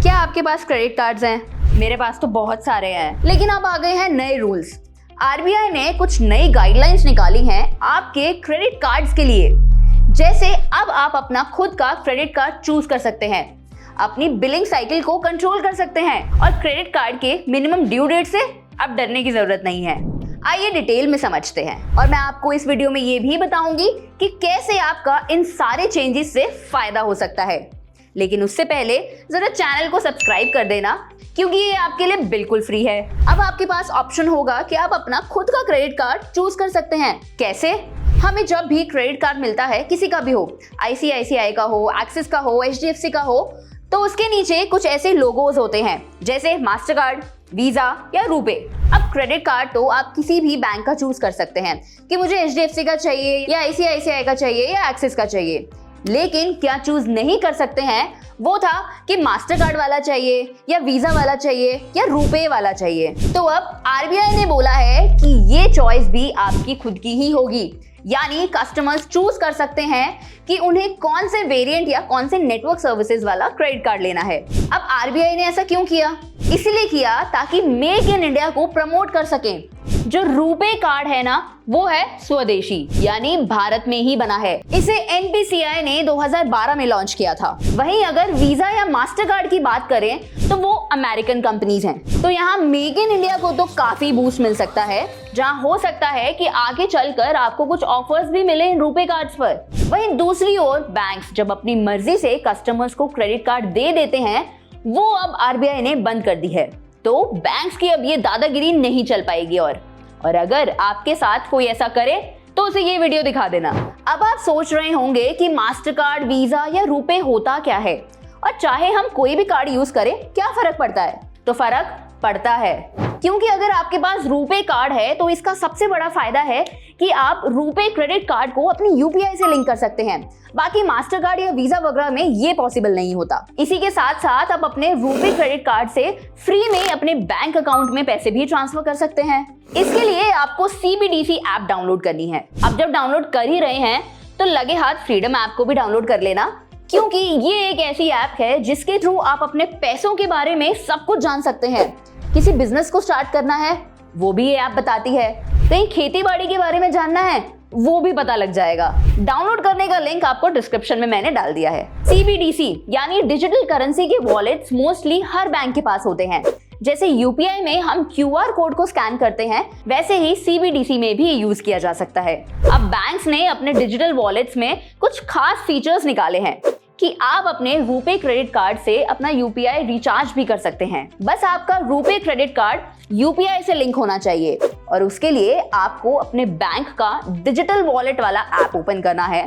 क्या आपके पास credit cards हैं? मेरे पास तो बहुत सारे हैं, लेकिन अब आ गए हैं नए रूल्स। आरबीआई ने कुछ नई गाइडलाइंस निकाली हैं आपके क्रेडिट कार्ड्स के लिए। जैसे अब आप अपना खुद का क्रेडिट कार्ड चूज कर सकते हैं, अपनी बिलिंग साइकिल को कंट्रोल कर सकते हैं और क्रेडिट कार्ड के मिनिमम ड्यू डेट से अब डरने की जरूरत नहीं है। आइए डिटेल में समझते हैं और मैं आपको इस वीडियो में ये भी बताऊंगी कि कैसे आपका इन सारे चेंजेस से फायदा हो सकता है। लेकिन उससे पहले जरा चैनल को सब्सक्राइब कर देना, क्योंकि ये आपके लिए बिल्कुल फ्री है। अब आपके पास ऑप्शन होगा कि आप अपना खुद का क्रेडिट कार्ड चूज कर सकते हैं। कैसे? हमें जब भी क्रेडिट कार्ड मिलता है, किसी का भी हो, आईसीआईसीआई का हो, एक्सिस का हो, एचडीएफसी का हो, तो उसके नीचे कुछ ऐसे लोगोस होते हैं जैसे मास्टर कार्ड, वीजा या रुपे। अब क्रेडिट कार्ड तो आप किसी भी बैंक का चूज कर सकते हैं कि मुझे एचडीएफसी का चाहिए या आईसीआईसीआई का चाहिए या एक्सिस का चाहिए। लेकिन क्या चूज नहीं कर सकते हैं वो था कि मास्टर कार्ड वाला चाहिए या वीजा वाला चाहिए या रुपे वाला चाहिए। तो अब आरबीआई ने बोला है कि ये चॉइस भी आपकी खुद की ही होगी, यानी कस्टमर्स चूज कर सकते हैं कि उन्हें कौन से वेरिएंट या कौन से नेटवर्क सर्विसेज वाला क्रेडिट कार्ड लेना है। अब आरबीआई ने ऐसा क्यों किया? इसलिए किया ताकि मेक इन इंडिया को प्रमोट कर सकें। जो रुपे कार्ड है ना, वो है स्वदेशी, यानी भारत में ही बना है। इसे एनपीसीआई ने 2012 में लॉन्च किया था। वहीं अगर वीजा या मास्टर कार्ड की बात करें तो वो अमेरिकन कंपनीज हैं। तो यहाँ मेक इन इंडिया को तो काफी बूस्ट मिल सकता है, जहाँ हो सकता है कि आगे चलकर आपको कुछ ऑफर्स भी मिले इन रुपे कार्ड्स पर। वहीं दूसरी ओर बैंक्स जब अपनी मर्जी से कस्टमर्स को क्रेडिट कार्ड दे देते हैं, वो अब आरबीआई ने बंद कर दी है। तो बैंक्स की अब ये दादागिरी नहीं चल पाएगी। और अगर आपके साथ कोई ऐसा करे तो उसे ये वीडियो दिखा देना। अब आप सोच रहे होंगे कि मास्टर कार्ड, वीजा या रुपे होता क्या है, और चाहे हम कोई भी कार्ड यूज करें क्या फर्क पड़ता है? तो फर्क पड़ता है, क्योंकि अगर आपके पास रुपे कार्ड है तो इसका सबसे बड़ा फायदा है कि आप रुपे क्रेडिट कार्ड को अपनी यूपीआई से लिंक कर सकते हैं। बाकी मास्टर कार्ड या वीजा वगैरह में ये पॉसिबल नहीं होता। इसी के साथ साथ आप अपने रुपे क्रेडिट कार्ड से फ्री में अपने बैंक अकाउंट में पैसे भी ट्रांसफर कर सकते हैं। इसके लिए आपको सीबीडीसी ऐप डाउनलोड करनी है। अब जब डाउनलोड कर ही रहे हैं तो लगे हाथ फ्रीडम ऐप को भी डाउनलोड कर लेना, क्योंकि ये एक ऐसी ऐप है जिसके थ्रू आप अपने पैसों के बारे में सब कुछ जान सकते हैं। किसी बिजनेस को स्टार्ट करना है वो भी ये ऐप बताती है, कहीं खेती बाड़ी के बारे में जानना है वो भी पता लग जाएगा। डाउनलोड करने का लिंक आपको डिस्क्रिप्शन में मैंने डाल दिया है। सीबीडीसी यानी डिजिटल करेंसी के वॉलेट्स मोस्टली हर बैंक के पास होते हैं। जैसे यूपीआई में हम क्यूआर कोड को स्कैन करते हैं, वैसे ही सीबीडीसी में भी यूज किया जा सकता है। अब बैंक्स ने अपने डिजिटल वॉलेट्स में कुछ खास फीचर्स निकाले हैं कि आप अपने रुपे क्रेडिट कार्ड से अपना यूपीआई रिचार्ज भी कर सकते हैं। बस आपका रुपे क्रेडिट कार्ड यूपीआई से लिंक होना चाहिए और उसके लिए आपको अपने बैंक का डिजिटल वॉलेट वाला ऐप ओपन करना है,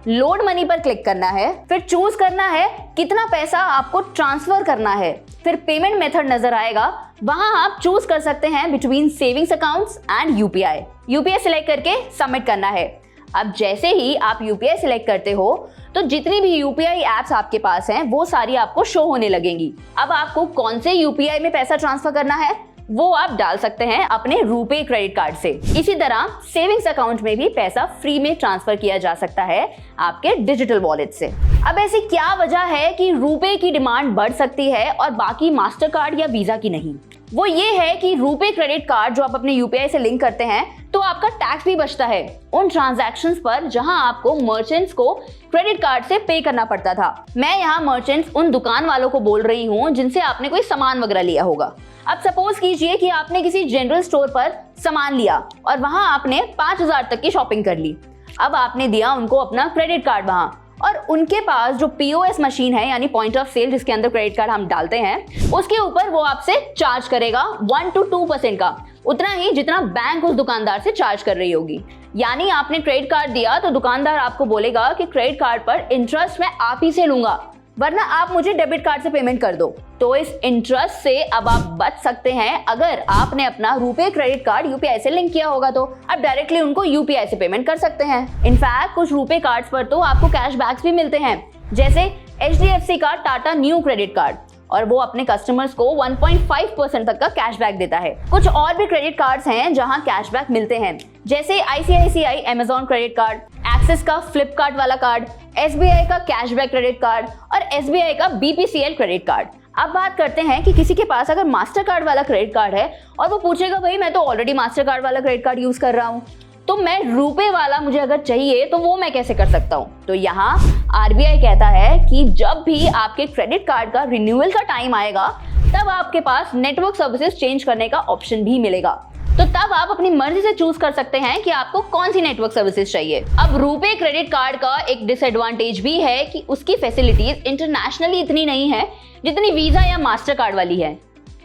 लोड मनी पर क्लिक करना है, फिर चूज करना है कितना पैसा आपको ट्रांसफर करना है, फिर पेमेंट मेथड नजर आएगा, वहां आप चूज कर सकते हैं between savings accounts and UPI. UPI select करके सबमिट करना है। अब जैसे ही आप यूपीआई सिलेक्ट करते हो तो जितनी भी यूपीआई एप्स आपके पास हैं वो सारी आपको शो होने लगेंगी। अब आपको कौन से यूपीआई में पैसा ट्रांसफर करना है वो आप डाल सकते हैं अपने रुपे क्रेडिट कार्ड से। इसी तरह सेविंग्स अकाउंट में भी पैसा फ्री में ट्रांसफर किया जा सकता है आपके डिजिटल वॉलेट से। अब ऐसी क्या वजह है कि रुपे की डिमांड बढ़ सकती है और बाकी मास्टर कार्ड या वीजा की नहीं? वो ये है कि रुपे क्रेडिट कार्ड जो आप अपने यूपीआई से लिंक करते हैं तो आपका टैक्स भी बचता है उन ट्रांजैक्शंस पर जहां आपको मर्चेंट्स को क्रेडिट कार्ड से पे करना पड़ता था। मैं यहाँ मर्चेंट्स उन दुकान वालों को बोल रही हूँ जिनसे आपने कोई सामान वगैरह लिया होगा। अब सपोज कीजिए कि आपने किसी जनरल स्टोर पर सामान लिया और वहां आपने 5000 तक की शॉपिंग कर ली। अब आपने दिया उनको अपना क्रेडिट कार्ड वहां, और उनके पास जो पीओएस मशीन है यानी पॉइंट ऑफ सेल जिसके अंदर क्रेडिट कार्ड हम डालते हैं, उसके ऊपर वो आपसे चार्ज करेगा 1 to 2% का, उतना ही जितना बैंक उस दुकानदार से चार्ज कर रही होगी। यानी आपने क्रेडिट कार्ड दिया तो दुकानदार आपको बोलेगा कि क्रेडिट कार्ड पर इंटरेस्ट मैं आप ही से लूंगा, वरना आप मुझे डेबिट कार्ड से पेमेंट कर दो। तो इस इंटरेस्ट से अब आप बच सकते हैं अगर आपने अपना रुपे क्रेडिट कार्ड यूपीआई से लिंक किया होगा, तो आप डायरेक्टली उनको यूपीआई से पेमेंट कर सकते हैं। इनफैक्ट कुछ रुपे कार्ड्स पर तो आपको कैशबैक्स भी मिलते हैं, जैसे एचडीएफसी का टाटा न्यू क्रेडिट कार्ड, और वो अपने कस्टमर्स को 1.5% तक का कैशबैक देता है। कुछ और भी क्रेडिट कार्ड्स हैं जहां कैशबैक मिलते हैं, जैसे ICICI Amazon credit card, axis का फ्लिपकार्ट वाला कार्ड, एसबीआई का कैशबैक क्रेडिट कार्ड और एसबीआई का बीपीसीएल क्रेडिट कार्ड। अब बात करते हैं कि किसी के पास अगर मास्टर कार्ड वाला क्रेडिट कार्ड है और वो पूछेगा भाई मैं तो ऑलरेडी मास्टर कार्ड वाला क्रेडिट कार्ड यूज कर रहा हूँ, तो मैं रुपए वाला मुझे अगर चाहिए तो वो मैं कैसे कर सकता हूँ। तो यहाँ आरबीआई कहता है कि जब भी आपके क्रेडिट कार्ड का रिन्यूअल का टाइम आएगा तब आपके पास नेटवर्क सर्विसेज चेंज करने का ऑप्शन भी मिलेगा। तो तब आप अपनी मर्जी से चूज कर सकते हैं कि आपको कौन सी नेटवर्क सर्विसेज चाहिए। अब रुपे क्रेडिट कार्ड का एक डिसएडवांटेज भी है कि उसकी फैसिलिटीज इंटरनेशनली इतनी नहीं है जितनी वीजा या मास्टर कार्ड वाली है,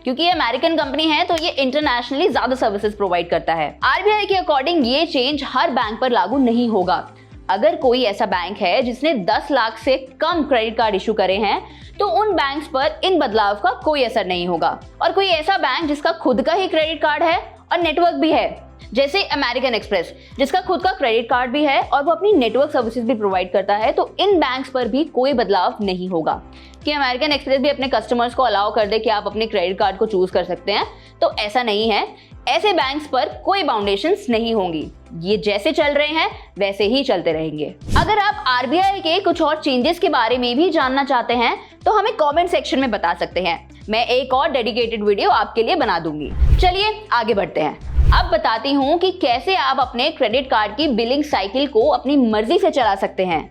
क्योंकि ये अमेरिकन कंपनी है तो ये इंटरनेशनली ज्यादा सर्विसेज प्रोवाइड करता है। आरबीआई के अकॉर्डिंग ये चेंज हर बैंक पर लागू नहीं होगा। अगर कोई ऐसा बैंक है जिसने 10 लाख से कम क्रेडिट कार्ड इशू करे हैं तो उन बैंक्स पर इन बदलाव का कोई असर नहीं होगा। और कोई ऐसा बैंक जिसका खुद का ही क्रेडिट कार्ड है और नेटवर्क भी है, जैसे अमेरिकन एक्सप्रेस जिसका खुद का क्रेडिट कार्ड भी है और वो अपनी नेटवर्क सर्विसेज भी प्रोवाइड करता है, तो इन बैंक्स पर भी कोई बदलाव नहीं होगा कि अमेरिकन एक्सप्रेस भी अपने कस्टमर्स को अलाउ कर दे कि आप अपने क्रेडिट कार्ड को चूज कर सकते हैं। तो ऐसा नहीं है, ऐसे बैंक्स पर कोई बाउंडेशंस नहीं होंगी, ये जैसे चल रहे हैं वैसे ही चलते रहेंगे। अगर आप आरबीआई के कुछ और चेंजेस के बारे में भी जानना चाहते हैं तो हमें कमेंट सेक्शन में बता सकते हैं, मैं एक और डेडिकेटेड वीडियो आपके लिए बना दूंगी। चलिए आगे बढ़ते हैं। अब बताती हूँ कि कैसे आप अपने क्रेडिट कार्ड की बिलिंग साइकिल को अपनी मर्जी से चला सकते हैं।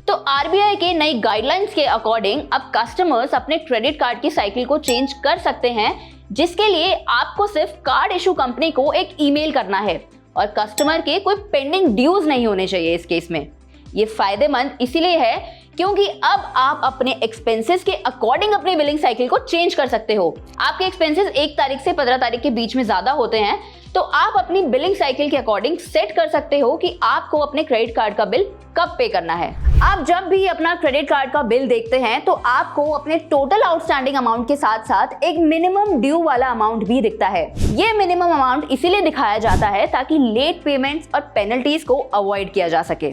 तो आरबीआई के नई गाइडलाइंस के अकॉर्डिंग अब कस्टमर्स अपने क्रेडिट कार्ड की साइकिल को चेंज कर सकते हैं, जिसके लिए आपको सिर्फ कार्ड इशू कंपनी को एक ईमेल करना है और कस्टमर के कोई पेंडिंग ड्यूज नहीं होने चाहिए। इस केस में ये फायदेमंद इसीलिए है क्योंकि अब आप अपने एक्सपेंसेस के अकॉर्डिंग अपनी बिलिंग साइकिल को चेंज कर सकते हो। आपके एक्सपेंसेस 1 तारीख से 15 तारीख के बीच में ज्यादा होते हैं तो आप अपनी बिलिंग साइकिल के अकॉर्डिंग सेट कर सकते हो कि आपको अपने क्रेडिट कार्ड का बिल कब पे करना है। आप जब भी अपना क्रेडिट कार्ड का बिल देखते हैं तो आपको अपने टोटल आउटस्टैंडिंग अमाउंट के साथ साथ एक मिनिमम ड्यू वाला अमाउंट भी दिखता है। ये मिनिमम अमाउंट इसीलिए दिखाया जाता है ताकि लेट पेमेंट्स और पेनल्टीज को अवॉइड किया जा सके,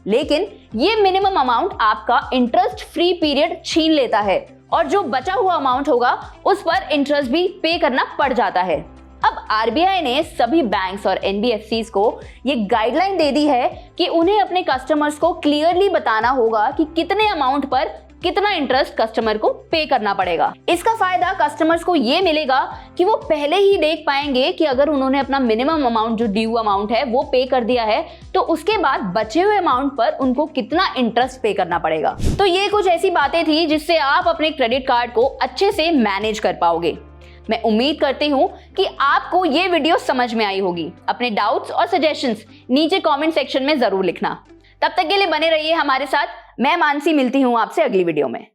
लेकिन ये मिनिमम अमाउंट आपका इंटरेस्ट फ्री पीरियड छीन लेता है और जो बचा हुआ अमाउंट होगा उस पर इंटरेस्ट भी पे करना पड़ जाता है। अब आरबीआई ने सभी बैंक्स और एनबीएफसीज को ये गाइडलाइन दे दी है कि उन्हें अपने कस्टमर्स को क्लियरली बताना होगा कि कितने अमाउंट पर कितना इंटरेस्ट कस्टमर को पे करना पड़ेगा। इसका फायदा कस्टमर्स को ये मिलेगा कि वो पहले ही देख पाएंगे कि अगर उन्होंने अपना मिनिमम अमाउंट जो ड्यू अमाउंट है वो पे कर दिया है तो उसके बाद बचे हुए अमाउंट पर उनको कितना इंटरेस्ट पे करना पड़ेगा। तो ये कुछ ऐसी बातें थी जिससे आप अपने क्रेडिट कार्ड को अच्छे से मैनेज कर पाओगे। मैं उम्मीद करती हूँ कि आपको ये वीडियो समझ में आई होगी। अपने डाउट्स और सजेशंस नीचे कमेंट सेक्शन में जरूर लिखना। तब तक के लिए बने रहिए हमारे साथ। मैं मानसी मिलती हूँ आपसे अगली वीडियो में।